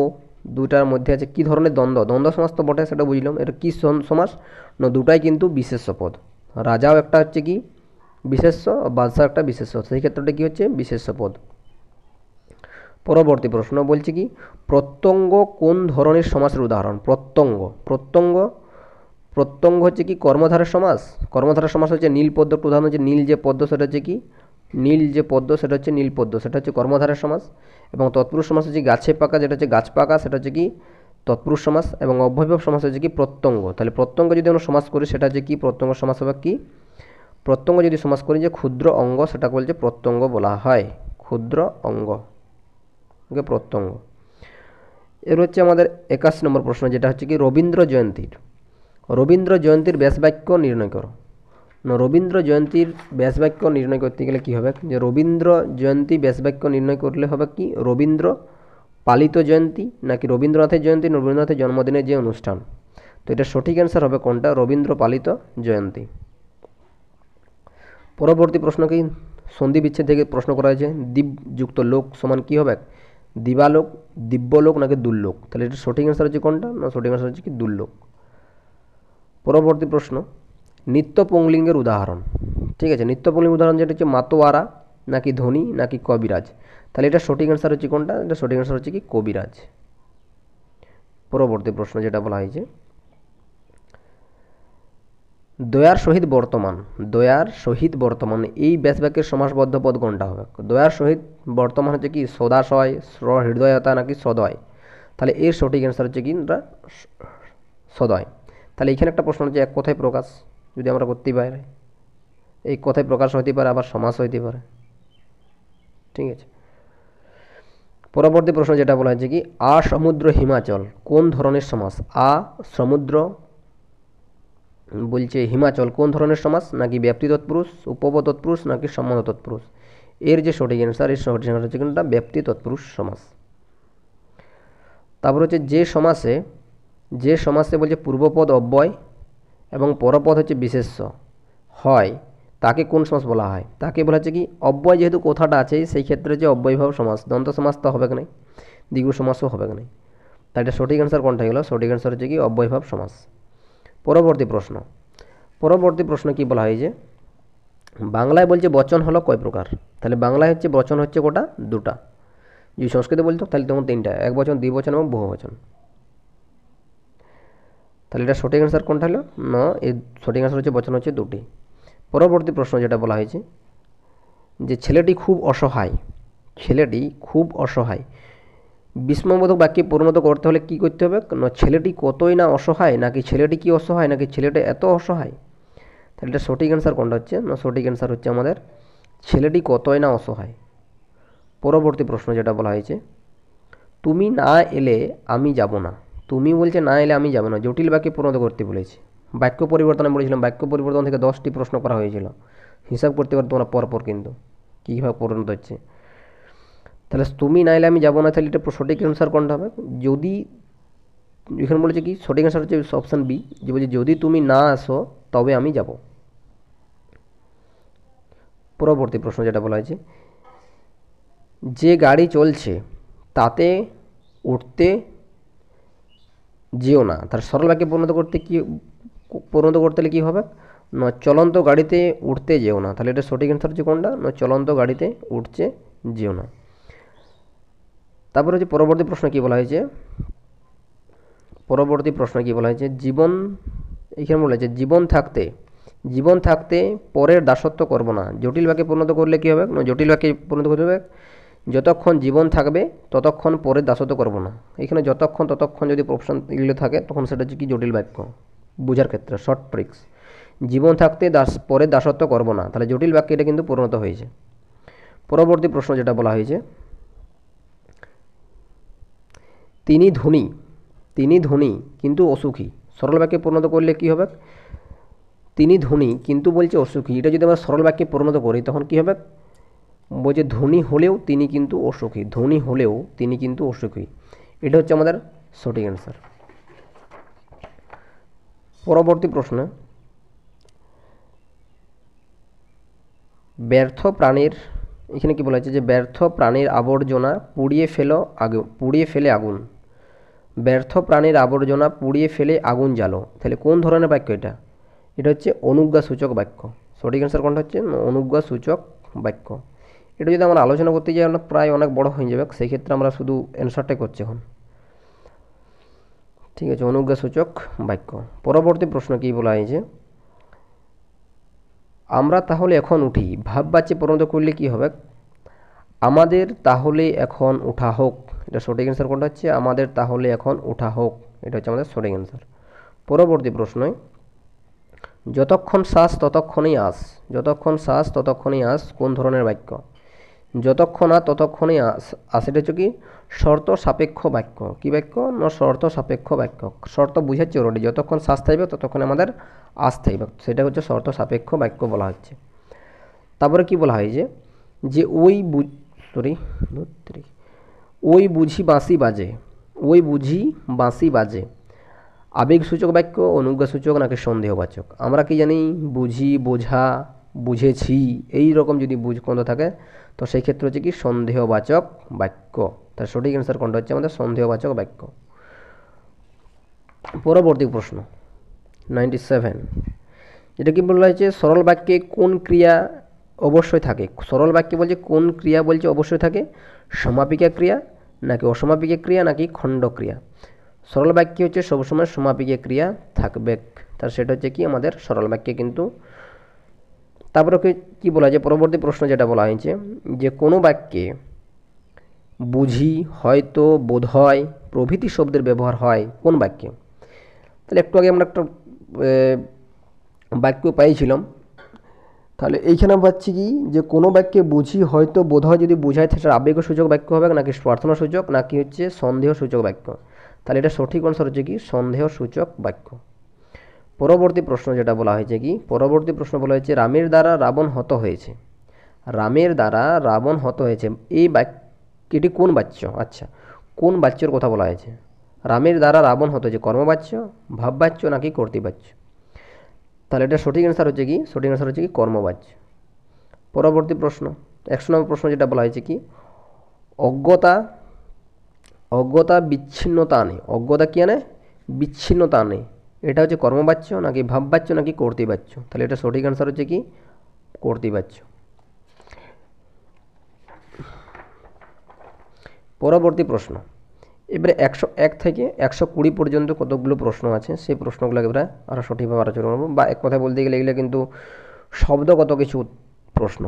দুটার মধ্যে আছে কী ধরনের দ্বন্দ্ব, দ্বন্দ্ব সমাস তো বটে সেটা বুঝলাম। এটা কী সমাস না দুটাই কিন্তু বিশেষ্য পদ, রাজাও একটা হচ্ছে কি বিশেষ্য, বাদশাহ একটা বিশেষ্য, সেই ক্ষেত্রটা কি হচ্ছে বিশেষ্য পদ। পরবর্তী প্রশ্ন বলছে কি প্রত্যঙ্গ কোন ধরনের সমাসের উদাহরণ? প্রত্যঙ্গ, প্রত্যঙ্গ, প্রত্যঙ্গ হচ্ছে কি কর্মধারের সমাস। কর্মধারের সমাস হচ্ছে নীল পদ্ম, উদাহরণ হচ্ছে নীল যে পদ্ম সেটা হচ্ছে কি নীল যে পদ্ম সেটা হচ্ছে নীল পদ্ম, সেটা হচ্ছে কর্মধারের সমাস। এবং তৎপুরুষ সমাস হচ্ছে গাছে পাকা, যেটা হচ্ছে গাছ পাকা, সেটা হচ্ছে কি তৎপুরুষ সমাস। এবং অব্যয়ভাব সমাস হচ্ছে কি প্রত্যঙ্গ। তাহলে প্রত্যঙ্গ যদি আমরা সমাস করি সেটা হচ্ছে কি প্রত্যঙ্গ সমাস হবে কি প্রত্যঙ্গ যদি সমাস করি যে ক্ষুদ্র অঙ্গ সেটাকে বলছে প্রত্যঙ্গ বলা হয়, ক্ষুদ্র অঙ্গ ওকে প্রত্যঙ্গ। এর হচ্ছে আমাদের 81 নম্বর প্রশ্ন, যেটা হচ্ছে কি রবীন্দ্র জয়ন্তীর, রবীন্দ্র জয়ন্তীর ব্যাসবাক্য নির্ণয় করো। রবীন্দ্র জয়ন্তীর ব্যাসবাক্য নির্ণয় করতে গেলে কি হবে যে রবীন্দ্র জয়ন্তী ব্যাসবাক্য নির্ণয় করলে হবে কি রবীন্দ্র পালিত জয়ন্তী নাকি রবীন্দ্রনাথের জয়ন্তী, রবীন্দ্রনাথের জন্মদিনের যে অনুষ্ঠান। তো এটা সঠিক অ্যান্সার হবে কোনটা, রবীন্দ্র পালিত জয়ন্তী। পরবর্তী প্রশ্ন কি সন্ধি বিচ্ছেদ থেকে প্রশ্ন করা হয়েছে দ্বীপযুক্ত লোক সমান কি হবে, দিবালোক, দিব্যলোক নাকি দুর্লোক। তাহলে এটা সঠিক অ্যান্সার হচ্ছে কোনটা, না সঠিক অ্যান্সার হচ্ছে কি দুর্লোক। পরবর্তী প্রশ্ন নিত্য পুংলিঙ্গের উদাহরণ। ঠিক আছে, নিত্য পুংলিঙ্গের উদাহরণ যেটা হচ্ছে মাতোয়ারা নাকি ধনী নাকি কবিরাজ। তাহলে এটা সঠিক অ্যান্সার হচ্ছে কোনটা, এটা সঠিক অ্যান্সার হচ্ছে কি কবিরাজ। পরবর্তী প্রশ্ন যেটা বলা হয়েছে দয়ার সহিত বর্তমান, দয়ার সহিত বর্তমান এই ব্যাসবাক্যের সমাসবদ্ধ পদ কোনটা হবে? দয়ার সহিত বর্তমান হচ্ছে কি সদাশয়, হৃদয়তা নাকি সদয়। তাহলে এর সঠিক অ্যান্সার হচ্ছে কি সদয়। তাহলে এখানে একটা প্রশ্ন হচ্ছে এক কথায় প্রকাশ যদি আমরা করতেই পারি, এই কথায় প্রকাশ হতে পারে আবার সমাস হইতে পারে। ঠিক আছে, পরবর্তী প্রশ্ন যেটা বলা হয়েছে কি আ সমুদ্র হিমাচল কোন ধরনের সমাস? আ সমুদ্র বলছে হিমাচল কোন ধরনের সমাস, নাকি ব্যাপ্তি তৎপুরুষ, উপপদ তৎপুরুষ নাকি সম্বন্ধ তৎপুরুষ। এর যে সঠিক অ্যান্সার, এর সঠিক অ্যান্সার হচ্ছে কোনটা, ব্যাপ্তি তৎপুরুষ সমাস। তারপর হচ্ছে যে সমাসে বলছে পূর্বপদ অব্যয় এবং পরপদ হচ্ছে বিশেষ্য হয় তাকে কোন সমাস বলা হয়? তাকে বলা হচ্ছে কি অব্যয়, যেহেতু কথাটা আছে সেই ক্ষেত্রে যে অব্যয়ভাব সমাস, দন্ত সমাস তো হবে না, দ্বিগু সমাসও হবে না। তাই এটা সঠিক অ্যান্সার কোনটা গেল, সঠিক অ্যান্সার হচ্ছে কি অব্যয়ভাব সমাস। পরবর্তী প্রশ্ন কি বলা হয়েছে বাংলায় বলছে বচন হলো কয় প্রকার? তাহলে বাংলায় হচ্ছে বচন হচ্ছে কোটা, দুটা। যদি সংস্কৃতে বলতো তাহলে তখন তিনটা, এক বচন, দ্বিবচন এবং বহুবচন। তাহলে এটা সঠিক অ্যান্সার কোনটা হলো, না এই সঠিক অ্যান্সার হচ্ছে বচন হচ্ছে দুটি। পরবর্তী প্রশ্ন যেটা বলা হয়েছে যে ছেলেটি খুব অসহায়, ছেলেটি খুব অসহায় বিস্ময়বোধক বাক্যে পরিণত করতে হলে কি করতে হবে, না ছেলেটি কতই না অসহায় নাকি ছেলেটি কি অসহায় নাকি ছেলেটা এত অসহায়। তাহলে এটা সঠিক অ্যান্সার কোনটা হচ্ছে, না সঠিক অ্যান্সার হচ্ছে আমাদের ছেলেটি কতই না অসহায়। পরবর্তী প্রশ্ন যেটা বলা হয়েছে তুমি না এলে আমি যাব না, তুমি বলছে না এলে আমি যাব না, জটিল বাক্যে পরিণত করতে বলেছে। বাক্য পরিবর্তন আমি বলেছিলাম, বাক্য পরিবর্তন থেকে 10টি প্রশ্ন করা হয়েছিল, হিসাব করতে পারো তোমরা পরপর কিন্তু কীভাবে পরিণত হচ্ছে। তাহলে তুমি না এলে আমি যাব না, তাহলে এটা সঠিক অ্যান্সার কোনটা হবে, যদি এখানে বলেছে কি সঠিক অ্যান্সার হচ্ছে অপশান বি, যে বলছে যদি তুমি না আসো তবে আমি যাব। পরবর্তী প্রশ্ন যেটা বলা হয়েছে যে গাড়ি চলছে তাতে উঠতে যেও না, তার সরল বাক্যে পরিণত করতে হলে কী হবে, না চলন্ত গাড়িতে উঠতে যেও না। তাহলে এটা সঠিক অ্যান্সার হচ্ছে কোনটা, না চলন্ত গাড়িতে উঠছে যেও না। তারপরে হচ্ছে পরবর্তী প্রশ্ন কী বলা হয়েছে, জীবন, এখানে বলা হয়েছে জীবন থাকতে পরের দাসত্ব করব না, জটিল বাক্যে পরিণত করলে কী হবে, না জটিল বাক্যে পরিণত করতে হবে যতক্ষণ জীবন থাকবে ততক্ষণ পরের দাসত্ব করব না। এখানে ততক্ষণ যদি অপশান এগুলো থাকে তখন সেটা হচ্ছে কি জটিল বাক্য বোঝার ক্ষেত্রে শর্ট ট্রিক্স। জীবন থাকতে পরের দাসত্ব করব না, তাহলে জটিল বাক্যে এটা কিন্তু পরিণত হয়েছে। পরবর্তী প্রশ্ন যেটা বলা হয়েছে তিনি ধনী কিন্তু অসুখী, সরল বাক্যে পরিণত করলে কি হবে, তিনি ধনী কিন্তু বলছে অসুখী। এটা যদি আমরা সরল বাক্যে পরিণত করি তখন কি হবে, বলছে ধনী হলেও তিনি কিন্তু অসুখী, এটা হচ্ছে আমাদের সঠিক অ্যান্সার। পরবর্তী প্রশ্ন ব্যর্থ প্রাণীর, এখানে কি বলা হয়েছে যে ব্যর্থ প্রাণীর আবর্জনা পুড়িয়ে ফেলে আগুন, ব্যর্থ প্রাণীর আবর্জনা পুড়িয়ে ফেলে আগুন জ্বালো। তাহলে কোন ধরনের বাক্য এটা, এটা হচ্ছে অনুজ্ঞাসূচক বাক্য। সঠিক অ্যান্সার কোনটা হচ্ছে অনুজ্ঞাসূচক বাক্য। এটা যদি আমরা আলোচনা করতে যাই আমরা প্রায় অনেক বড় হয়ে যাবে, সেই ক্ষেত্রে আমরা শুধু অ্যান্সারটাই করছি এখন। ঠিক আছে, অনুজ্ঞাসূচক বাক্য। পরবর্তী প্রশ্ন কি বলা হয়েছে, আমরা তাহলে এখন উঠি ভাববাচ্যে পরিণত করলে কি হবে, আমাদের তাহলে এখন উঠা হোক। এটা সঠিক অ্যান্সার কোনটা হচ্ছে আমাদের তাহলে এখন উঠা হোক। এটা হচ্ছে আমাদের সঠিক অ্যান্সার। পরবর্তী প্রশ্ন, যতক্ষণ শ্বাস ততক্ষণই আস। যতক্ষণ শ্বাস ততক্ষণই আস কোন ধরনের বাক্য? যতক্ষণ আর ততক্ষণই আস, এটা হচ্ছে কি শর্ত সাপেক্ষ বাক্য। কি বাক্য না শর্ত সাপেক্ষ বাক্য। শর্ত বুঝাচ্ছে অলরেডি, যতক্ষণ শ্বাস থাকবে ততক্ষণ আমাদের আস থাকবে, সেটা হচ্ছে শর্ত সাপেক্ষ বাক্য বলা হচ্ছে। তারপরে কি বলা হয় যে ওই বুঝি বাঁশি বাজে। ওই বুঝি বাঁশি বাজে আবেগসূচক বাক্য, অনুজ্ঞাসূচক নাকি সন্দেহবাচক? আমরা কি জানি বুঝি, বোঝা, বুঝেছি এই রকম যদি কোনটা থাকে তো সেই ক্ষেত্রে হচ্ছে কি সন্দেহবাচক বাক্য। তার সঠিক অ্যান্সার কোনটা হচ্ছে আমাদের সন্দেহবাচক বাক্য। পরবর্তী প্রশ্ন 97, যেটা কি বলা হয়েছে সরল বাক্যে কোন ক্রিয়া অবশ্যই থাকে? সরল বাক্যে বলছে কোন ক্রিয়া বলছে অবশ্যই থাকে, সমাপিকা ক্রিয়া নাকি অসমাপিকা ক্রিয়া নাকি খণ্ড ক্রিয়া? সরল বাক্যে হচ্ছে সবসময় সমাপিকা ক্রিয়া থাকবে, তার সেটা হচ্ছে কি আমাদের সরল বাক্যে কিন্তু। তারপরে কি বলা যায় পরবর্তী প্রশ্ন যেটা বলা হয়েছে যে কোনো বাক্যে বুঝি, হয়তো, বোধহয় প্রভৃতি শব্দের ব্যবহার হয় কোন বাক্যে? তাহলে একটু আগে আমরা একটা বাক্য পাইছিলাম, তাহলে এইখানে পাচ্ছি কি যে কোনো বাক্যে বুঝি, হয়তো, বোধহয় যদি বোঝায় সেটা আবেগসূচক বাক্য হবে নাকি প্রার্থনাসূচক নাকি হচ্ছে সন্দেহসূচক বাক্য? তাহলে এটা সঠিক অ্যান্সার হচ্ছে কি সন্দেহসূচক বাক্য। পরবর্তী প্রশ্ন যেটা বলা হয়েছে কি পরবর্তী প্রশ্ন বলা হয়েছে রামের দ্বারা রাবণ হত হয়েছে। রামের দ্বারা রাবণ হত হয়েছে এই বাক্যটি কোন বাচ্য? আচ্ছা, কোন বাচ্যর কথা বলা হয়েছে? রামের দ্বারা রাবণ হত হয়েছে কর্মবাচ্য, ভাববাচ্য নাকি কর্তৃবাচ্য? তাহলে এটা সঠিক অ্যান্সার হচ্ছে কি সঠিক অ্যান্সার হচ্ছে কি কর্মবাচ্য। পরবর্তী প্রশ্ন 100 নম্বর প্রশ্ন যেটা বলা হয়েছে কি অজ্ঞতা বিচ্ছিন্নতা আনে। অজ্ঞতা কি আনে? বিচ্ছিন্নতা আনে। এটা হচ্ছে কর্মবাচ্য নাকি ভাববাচ্য নাকি কর্তৃবাচ্য? তাহলে এটা সঠিক অ্যান্সার হচ্ছে কি কর্তৃবাচ্য। পরবর্তী প্রশ্ন, এবারে 101 থেকে 120 পর্যন্ত কতগুলো প্রশ্ন আছে সেই প্রশ্নগুলো এবারে আরও সঠিকভাবে আলোচনা করবো, বা এক কথায় বলতে গেলে এগুলো কিন্তু শব্দগত কিছু প্রশ্ন।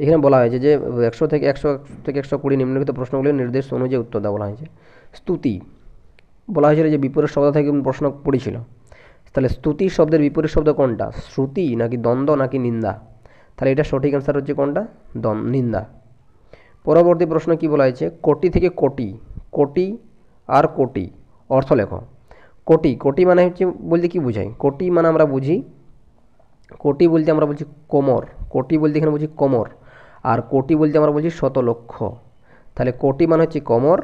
এখানে বলা হয়েছে যে 100 থেকে 120 নিম্নলিখিত প্রশ্নগুলির নির্দেশ অনুযায়ী উত্তর দেওয়া বলা হয়েছে। স্তুতি বলা হয়েছিল যে বিপরীত শব্দ থেকে প্রশ্ন পড়েছিল, তাহলে স্তুতি শব্দের বিপরীত শব্দ কোনটা? শ্রুতি নাকি দ্বন্দ্ব নাকি নিন্দা? তাহলে এটা সঠিক অ্যান্সার হচ্ছে কোনটা? নিন্দা। পরবর্তী প্রশ্ন কি বলা হয়েছে কোটি থেকে কোটি, কোটি আর কোটি অর্থ লেখো। কোটি মানে হচ্ছে বলতে কি বোঝায়? কোটি মানে আমরা বুঝি, কোটি বলতে আমরা বলছি কোমর, কোটি বলতে এখানে বুঝি কোমর, আর কোটি বলতে আমরা বলছি শতলক্ষ। তাহলে কোটি মানে হচ্ছে কোমর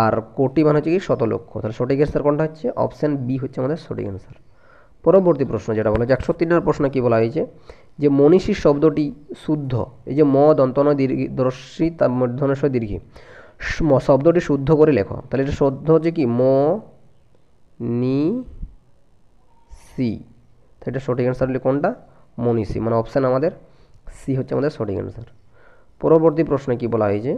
আর কোটি মানে হচ্ছে কি শতলক্ষ। তাহলে সঠিক অ্যান্সার কোনটা হচ্ছে? অপশান বি হচ্ছে আমাদের সঠিক অ্যান্সার। পরবর্তী প্রশ্ন যেটা বলা হচ্ছে 103 নম্বর প্রশ্ন কি বলা হয়েছে যে মনীষী শব্দটি শুদ্ধ, এই যে ম দন্তন দর্শী তার মধ্যনস্ব দীর্ঘী শব্দটি শুদ্ধ করে লেখো। তাহলে এটা শুদ্ধ হচ্ছে কি নি সি। তো এটা সঠিক অ্যান্সার হলে কোনটা? মনীষী, মানে অপশান আমাদের সি হচ্ছে আমাদের সঠিক অ্যান্সার। পরবর্তী প্রশ্নে কি বলা হয়েছে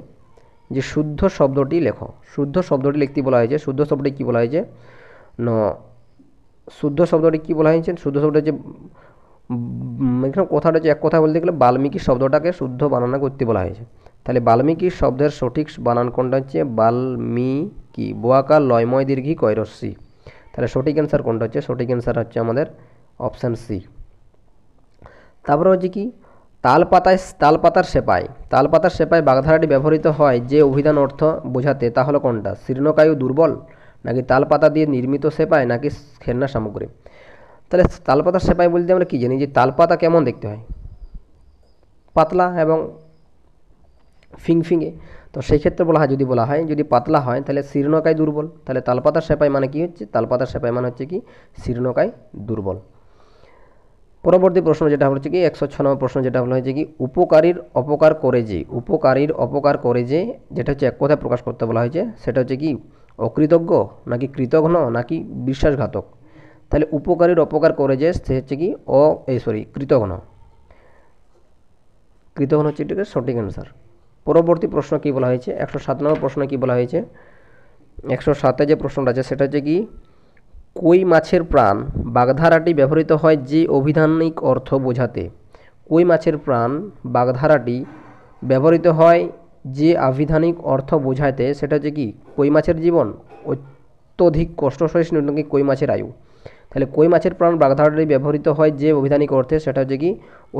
যে শুদ্ধ শব্দটি লেখো। শুদ্ধ শব্দটি লিখতে বলা হয়েছে। শুদ্ধ শব্দটি কী বলা হয়েছে শুদ্ধ শব্দটি কী বলা হয়েছে? শুদ্ধ শব্দ হচ্ছে এখানে কথাটা হচ্ছে এক কথা বলতে গেলে বাল্মীকি শব্দটাকে শুদ্ধ বানান করতে বলা হয়েছে। তাহলে বাল্মীকি শব্দের সঠিক বানান কোনটা হচ্ছে? বাল্মীকি, বোয়াকার লয়ময় দীর্ঘী কৈরস্যি। তাহলে সঠিক অ্যান্সার কোনটা হচ্ছে? সঠিক অ্যান্সার হচ্ছে আমাদের অপশান সি। তারপরে হচ্ছে কি তালপাতার সেপাই। তালপাতার সেপাই বাগধারাটি ব্যবহৃত হয় যে অভিধান অর্থ বোঝাতে, তা হলো কোনটা? শীর্ণকায়ু দুর্বল নাকি তালপাতা দিয়ে নির্মিত সেপাই নাকি খেলনা সামগ্রী? তাহলে তালপাতার সেপাই বলতে আমরা কি জানি যে তালপাতা কেমন দেখতে হয়? পাতলা এবং ফিংফিঙে। তো সেই ক্ষেত্রে বলা হয় যদি যদি পাতলা হয় তাহলে শীর্ণকায় দুর্বল। তাহলে তালপাতার সেপাই মানে কি হচ্ছে? তালপাতার সেপাই মানে হচ্ছে কি শীর্ণকায় দুর্বল। পরবর্তী প্রশ্ন যেটা হচ্ছে কি 106 নম্বর প্রশ্ন যেটা বলা হয়েছে কি উপকারীর অপকার করে যে। উপকারীর অপকার করে যে, যেটা হচ্ছে এক কথায় প্রকাশ করতে বলা হয়েছে, সেটা হচ্ছে কি অকৃতজ্ঞ নাকি কৃতঘ্ন নাকি বিশ্বাসঘাতক? তাহলে উপকারীর অপকার করে যে সে হচ্ছে কি কৃতঘ্ন। কৃতঘ্ন হচ্ছে এটাকে সঠিক অ্যান্সার। পরবর্তী প্রশ্ন কি বলা হয়েছে, 107 নম্বর প্রশ্ন কি বলা হয়েছে, 107-এ যে প্রশ্নটা আছে সেটা হচ্ছে কি, কই মাছের প্রাণ বাগধারাটি ব্যবহৃত হয় যে অভিধানিক অর্থ বোঝাতে। কই মাছের প্রাণ বাগধারাটি ব্যবহৃত হয় যে আভিধানিক অর্থ বোঝাতে, সেটা হচ্ছে কি, কই মাছের জীবন অত্যধিক কষ্ট সহিষ্ণু নাকি কই মাছের আয়ু। তাহলে কই মাছের প্রাণ বাগধারাটি ব্যবহৃত হয় যে অভিধানিক অর্থে, সেটা হচ্ছে কি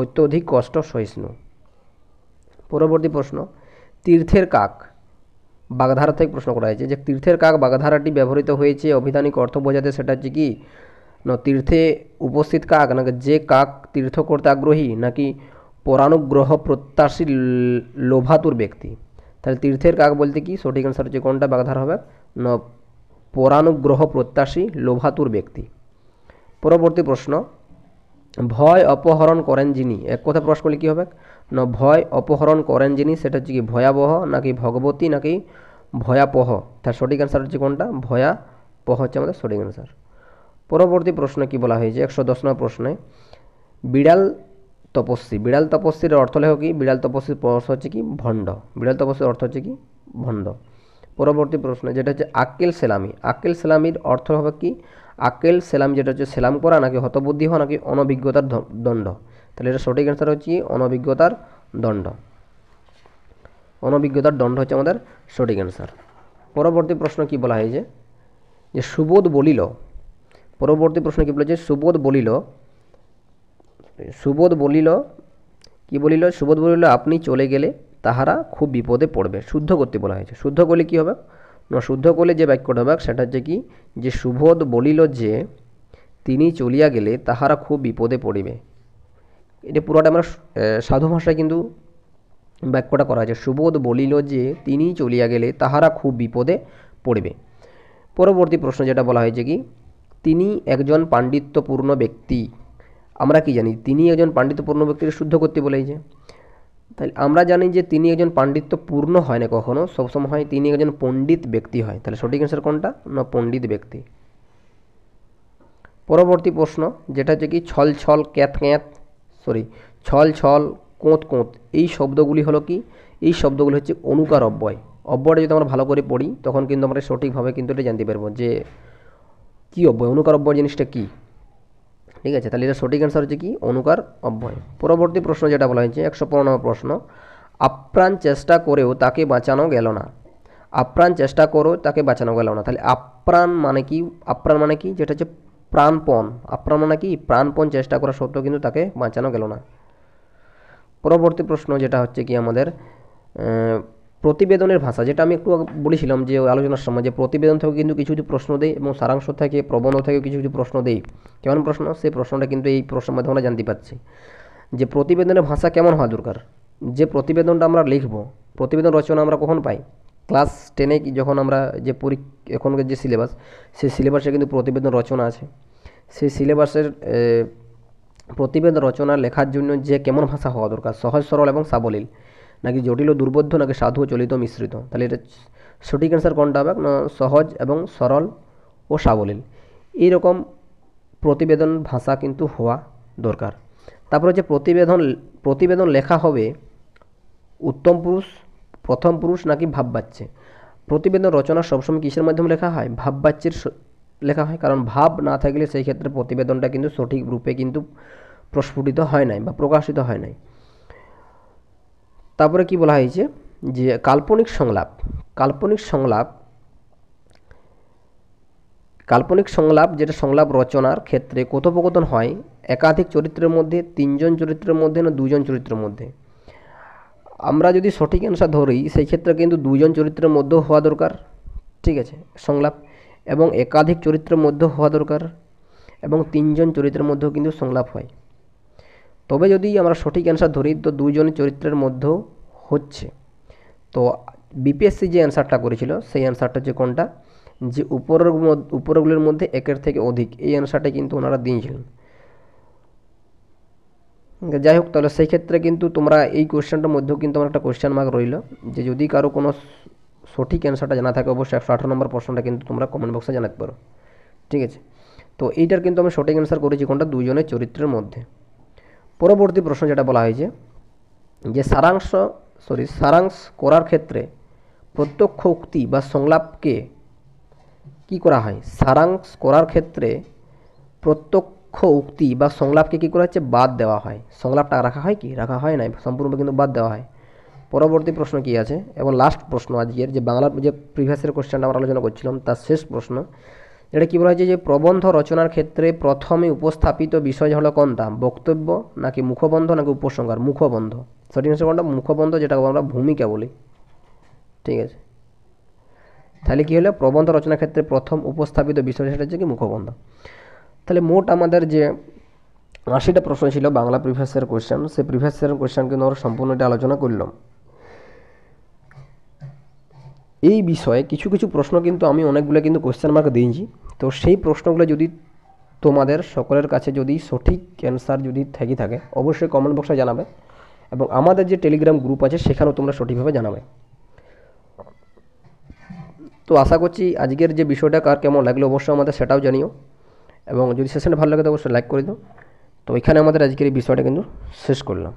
অত্যধিক কষ্ট সহিষ্ণু। পরবর্তী প্রশ্ন, তীর্থের কাক বাগধারা থেকে প্রশ্ন করা হয়েছে যে তীর্থের কাক বাগধারাটি ব্যবহৃত হয়েছে অভিধানিক অর্থ বোঝাতে, সেটা হচ্ছে কি না তীর্থে উপস্থিত কাক, নাকি যে কাক তীর্থ করতে আগ্রহী, নাকি পরানুগ্রহ প্রত্যাশী লোভাতুর ব্যক্তি। তাহলে তীর্থের কাক বলতে কি সঠিক অ্যান্সার হচ্ছে কোনটা বাগধারা হবে না পরানুগ্রহ প্রত্যাশী লোভাতুর ব্যক্তি। পরবর্তী প্রশ্ন, ভয় অপহরণ করেন যিনি, এক কথা প্রশ্ন করলে কী হবে না ভয় অপহরণ করেন যিনি, সেটা হচ্ছে কি ভয়াবহ, নাকি ভগবতী, নাকি ভয়াপহ। তার সঠিক অ্যান্সার হচ্ছে কোনটা ভয়াপহ হচ্ছে আমাদের সঠিক অ্যান্সার। পরবর্তী প্রশ্ন কি বলা হয়েছে, 110 নম্বর প্রশ্নে, বিড়াল তপস্বী, বিড়াল তপস্বীর অর্থ লেখ কি, বিড়াল তপস্বীর অর্থ হচ্ছে কি ভণ্ড, বিড়াল তপস্বীর অর্থ হচ্ছে কি ভণ্ড। পরবর্তী প্রশ্ন যেটা হচ্ছে আক্কেল সেলামি, আক্কেল সেলামির অর্থ হবে কি, আক্কেল সেলামি যেটা হচ্ছে সেলাম করা, নাকি হতবুদ্ধি হওয়া, নাকি অনভিজ্ঞতার দণ্ড। তাহলে এটা সঠিক অ্যান্সার হচ্ছে অনভিজ্ঞতার দণ্ড, অনভিজ্ঞতার দণ্ড হচ্ছে আমাদের সঠিক অ্যান্সার। পরবর্তী প্রশ্ন কি বলা হয়েছে যে সুবোধ বলিল, পরবর্তী প্রশ্ন কি বলেছে সুবোধ বলিল, সুবোধ বলিল কি বলিল, সুবোধ বলিল আপনি চলে গেলে তাহারা খুব বিপদে পড়বে। শুদ্ধ করতে বলা হয়েছে, শুদ্ধ করলে কি হবে না শুদ্ধ করলে যে বাক্যটা হবে সেটা হচ্ছে কি যে সুবোধ বলিল যে তিনি চলিয়া গেলে তাহারা খুব বিপদে পড়িবে। এটা পুরোটা আমরা সাধু ভাষায় কিন্তু বাক্যটা করা হয়েছে, সুবোধ বলিল যে তিনি চলিয়া গেলে তাহারা খুব বিপদে পড়িবে। পরবর্তী প্রশ্ন যেটা বলা হয়েছে কি, তিনি একজন পাণ্ডিত্যপূর্ণ ব্যক্তি, আমরা কি জানি তিনি একজন পাণ্ডিত্যপূর্ণ ব্যক্তিকে শুদ্ধ করতে বলেছে। তাহলে আমরা জানি যে তিনি একজন পাণ্ডিত্যপূর্ণ হয় না কখনো, সবসময় হয় তিনি একজন পণ্ডিত ব্যক্তি হয়। তাহলে সঠিক অ্যান্সার কোনটা না পণ্ডিত ব্যক্তি। পরবর্তী প্রশ্ন যেটা হচ্ছে কি ছল ছল ক্যাত ক্যাত ছল ছল কোঁত কোঁত, এই শব্দগুলি হলো কি, এই শব্দগুলি হচ্ছে অনুকার অব্যয়। অব্যয়টা যদি আমরা ভালো করে পড়ি তখন কিন্তু আমরা সঠিকভাবে কিন্তু এটা জানতে পারবো যে কী অব্যয়, অনুকার অব্যয় জিনিসটা কী। ঠিক আছে, তাহলে এটা সঠিক অ্যান্সার হচ্ছে কি অনুকার অব্যয়। পরবর্তী প্রশ্ন যেটা বলা হয়েছে 115 নম্বর প্রশ্ন, আপ্রাণ চেষ্টা করেও তাকে বাঁচানো গেল না, আপ্রাণ চেষ্টা করেও তাকে বাঁচানো গেল না। তাহলে আপ্রাণ মানে কি, আপ্রাণ মানে কি যেটা হচ্ছে প্রাণপণ, আপ্রাণ মানে কি প্রাণপণ চেষ্টা করা সত্ত্বেও কিন্তু তাকে বাঁচানো গেল না। পরবর্তী প্রশ্ন যেটা হচ্ছে কি আমাদের প্রতিবেদনের ভাষা, যেটা আমি একটু বলেছিলাম যে আলোচনার সময় যে প্রতিবেদন থেকে কিন্তু কিছু কিছু প্রশ্ন দেয় এবং সারাংশ থেকে প্রবন্ধ থেকে কিছু কিছু প্রশ্ন দেয়। কেমন প্রশ্ন, সেই প্রশ্নটা কিন্তু এই প্রশ্নের মাধ্যমে আমরা জানতে পারছি যে প্রতিবেদনের ভাষা কেমন হওয়া দরকার। যে প্রতিবেদনটা আমরা লিখব, প্রতিবেদন রচনা আমরা কখন পাই, ক্লাস 10-এ যখন আমরা যে এখনকার যে সিলেবাস, সেই সিলেবাসে কিন্তু প্রতিবেদন রচনা আছে। সেই সিলেবাসের প্রতিবেদন রচনা লেখার জন্য যে কেমন ভাষা হওয়া দরকার, সহজ সরল এবং সাবলীল, নাকি জটিল ও দুর্বোধ্য, নাকি সাধু ও চলিত মিশ্রিত। তাহলে এটা সঠিক অ্যান্সার কোনটা হবে না সহজ এবং সরল ও সাবলীল, এইরকম প্রতিবেদন ভাষা কিন্তু হওয়া দরকার। তারপরে যে প্রতিবেদন লেখা হবে উত্তম পুরুষ, প্রথম পুরুষ, নাকি ভাববাচ্যে। প্রতিবেদন রচনা সবসময় কিসের মাধ্যমে লেখা হয়, ভাববাচ্যের লেখা হয়, কারণ ভাব না থাকলে সেই ক্ষেত্রে প্রতিবেদনটা কিন্তু সঠিক রূপে কিন্তু প্রস্ফুটিত হয় নাই বা প্রকাশিত হয় নাই। তারপরে কি বলা হয়েছে যে কাল্পনিক সংলাপ, কাল্পনিক সংলাপ, কাল্পনিক সংলাপ যেটা সংলাপ রচনার ক্ষেত্রে কথোপকথন হয় একাধিক চরিত্রের মধ্যে, 3জন চরিত্রের মধ্যে, না 2জন চরিত্রের মধ্যে। আমরা যদি সঠিক অ্যান্সার ধরি সেই ক্ষেত্রে কিন্তু 2জন চরিত্রের মধ্যেও হওয়া দরকার, ঠিক আছে সংলাপ, এবং একাধিক চরিত্রের মধ্যেও হওয়া দরকার, এবং 3জন চরিত্রের মধ্যেও কিন্তু সংলাপ হয়। তবে যদি আমরা সঠিক অ্যান্সার ধরি তো 2জন চরিত্রের মধ্যেও হচ্ছে। তো বিপিএসসি যে অ্যান্সারটা করেছিল সেই অ্যান্সারটা হচ্ছে কোনটা, যে উপরগুলির মধ্যে একের থেকে অধিক, এই অ্যান্সারটা কিন্তু ওনারা দিয়েছিলেন। যাই হোক, তাহলে সেই ক্ষেত্রে কিন্তু তোমরা এই কোয়েশ্চেনটার মধ্যেও কিন্তু আমার একটা কোয়েশ্চেন মার্ক রইল, যে যদি কারো কোনো সঠিক অ্যান্সারটা জানা থাকে অবশ্যই 118 নম্বর প্রশ্নটা কিন্তু তোমরা কমেন্ট বক্সে জানাতে পারো। ঠিক আছে, তো এইটার কিন্তু আমি সঠিক অ্যান্সার করেছি কোনটা, দুজনের চরিত্রের মধ্যে। পরবর্তী প্রশ্ন যেটা বলা হয়েছে যে সারাংশ করার ক্ষেত্রে প্রত্যক্ষ উক্তি বা সংলাপকে কি করা হয়? সারাংশ করার ক্ষেত্রে প্রত্যক্ষ উক্তি বা সংলাপকে কী করা হচ্ছে? বাদ দেওয়া হয়। সংলাপটা রাখা হয় কি? রাখা হয় না, সম্পূর্ণভাবে কিন্তু বাদ দেওয়া হয়। পরবর্তী প্রশ্ন কি আছে, এবং লাস্ট প্রশ্ন আজকের যে বাংলার যে প্রিভিয়াসের কোশ্চেনটা আমরা আলোচনা করছিলাম তার শেষ প্রশ্ন, এটা কী বলা হয়েছে যে প্রবন্ধ রচনার ক্ষেত্রে প্রথমে উপস্থাপিত বিষয় হলো কোনটা? বক্তব্য নাকি মুখবন্ধ নাকি উপসংহার? মুখবন্ধ। সঠিক আনসার কোনটা? মুখবন্ধ, যেটাকে আমরা ভূমিকা বলি। ঠিক আছে, তাহলে কী হলো? প্রবন্ধ রচনার ক্ষেত্রে প্রথম উপস্থাপিত বিষয় সেটা হচ্ছে কি? মুখবন্ধ। তাহলে মোট আমাদের যে 80টা প্রশ্ন ছিল বাংলা প্রিভিয়াসের কোশ্চেন, সেই প্রিভিয়াসের কোশ্চেন কিন্তু আমরা সম্পূর্ণটা আলোচনা করলাম। এই বিষয়ে কিছু কিছু প্রশ্ন কিন্তু আমি অনেকগুলো কিন্তু কোশ্চেন মার্ক দিয়েছি। তো সেই প্রশ্নগুলো যদি তোমাদের সকলের কাছে যদি সঠিক অ্যান্সার যদি থেকে থাকে অবশ্যই কমেন্ট বক্সে জানাবে, এবং আমাদের যে টেলিগ্রাম গ্রুপ আছে সেখানেও তোমরা সঠিকভাবে জানাবে। তো আশা করছি আজকের যে বিষয়টা কার কেমন লাগলো অবশ্যই আমাদের সেটাও জানিও, এবং যদি সেশনটা ভালো লাগে তো অবশ্যই লাইক করে দিও। তো এখানে আমাদের আজকের এই বিষয়টা কিন্তু শেষ করলাম।